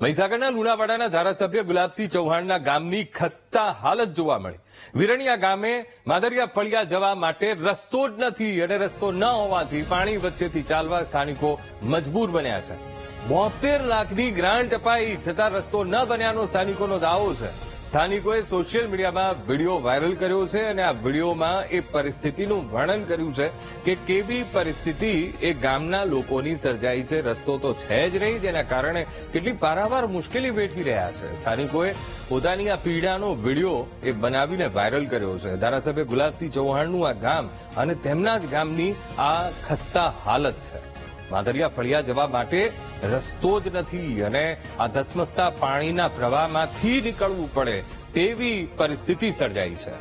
મહીસાગરના લુણાવાડાના ધારાસભ્ય ગુલાબસિંહ ચૌહાણના ગામની ખસ્તા હાલત જોવા મળી. વિરણિયા ગામે માદરિયા ફળિયા જવા માટે રસ્તો જ નથી અને રસ્તો ન હોવાથી પાણી વચ્ચેથી ચાલવા સ્થાનિકો મજબૂર બન્યા છે. 72 લાખની ગ્રાન્ટ અપાઈ છતાં રસ્તો ન બન્યાનો સ્થાનિકોનો દાવો છે. સ્થાનિકોએ સોશિયલ મીડિયામાં વિડીયો વાયરલ કર્યો છે અને આ વિડીયોમાં એ પરિસ્થિતિનું વર્ણન કર્યું છે કે કેવી પરિસ્થિતિ એ ગામના લોકોની સર્જાઈ છે. રસ્તો તો છે જ નહીં, જેના કારણે કેટલી પારાવાર મુશ્કેલી વેઠી રહ્યા છે. સ્થાનિકોએ પોતાની આ પીડાનો વિડીયો એ બનાવીને વાયરલ કર્યો છે. ધારાસભ્ય ગુલાબસિંહ ચૌહાણનું આ ગામ અને તેમના જ ગામની આ ખસ્તા હાલત છે. માદરિયા ફળિયા જવા માટે રસ્તો જ નથી અને આ ધસમસતા પાણીના પ્રવાહમાંથી નીકળવું પડે તેવી પરિસ્થિતિ સર્જાઈ છે.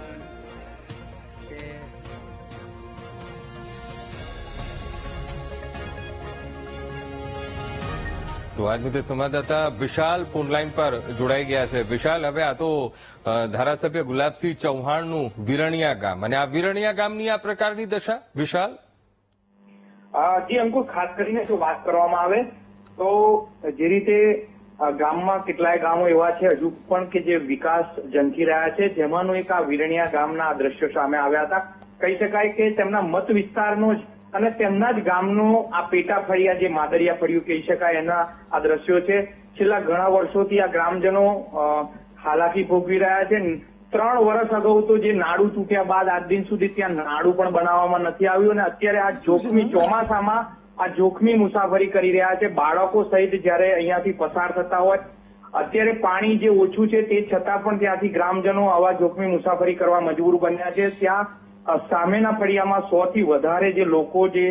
તો આજ મુદ્દે સંવાદદાતા વિશાલ ફોનલાઈન પર જોડાઈ ગયા છે. વિશાલ, હવે આ તો ધારાસભ્ય ગુલાબસિંહ ચૌહાણનું વિરણિયા ગામ અને આ વિરણિયા ગામની આ પ્રકારની દશા. વિશાલ, જી અંકુર, ખાસ કરીને જો વાત કરવામાં આવે તો જે રીતે ગામમાં કેટલાય ગામો એવા છે હજુ પણ કે જે વિકાસ ઝંખી રહ્યા છે, જેમાંનું એક આ વિરણિયા ગામના આ દ્રશ્યો સામે આવ્યા હતા. કહી શકાય કે તેમના મત વિસ્તારનો જ અને તેમના જ ગામનો આ પેટા ફળિયા, જે માદરિયા ફળિયું કહી શકાય, એના આ દ્રશ્યો છે. છેલ્લા ઘણા વર્ષોથી આ ગ્રામજનો હાલાકી ભોગવી રહ્યા છે. 3 વર્ષ અગાઉ તો જે નાડું તૂટ્યા બાદ આજ દિન સુધી ત્યાં નાડું પણ બનાવવામાં નથી આવ્યું અને અત્યારે આ જોખમી ચોમાસામાં આ જોખમી મુસાફરી કરી રહ્યા છે. બાળકો સહિત જયારે અહીંયાથી પસાર થતા હોય, અત્યારે પાણી જે ઓછું છે તે છતાં પણ ત્યાંથી ગ્રામજનો આવા જોખમી મુસાફરી કરવા મજબૂર બન્યા છે. ત્યાં સામેના ફળિયામાં 100 થી વધારે જે લોકો જે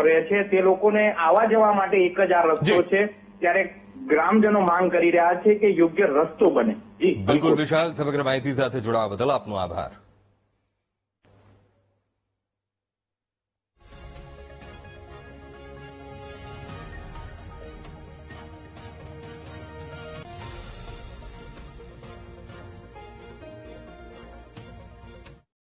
રહે છે તે લોકોને આવવા જવા માટે એક જ આ રસ્તો છે. ત્યારે ગ્રામજનો માંગ કરી રહ્યા છે કે યોગ્ય રસ્તો બને. બિલકુલ વિશાલ, સમગ્ર માહિતી સાથે જોડાવા બદલ આપનો આભાર.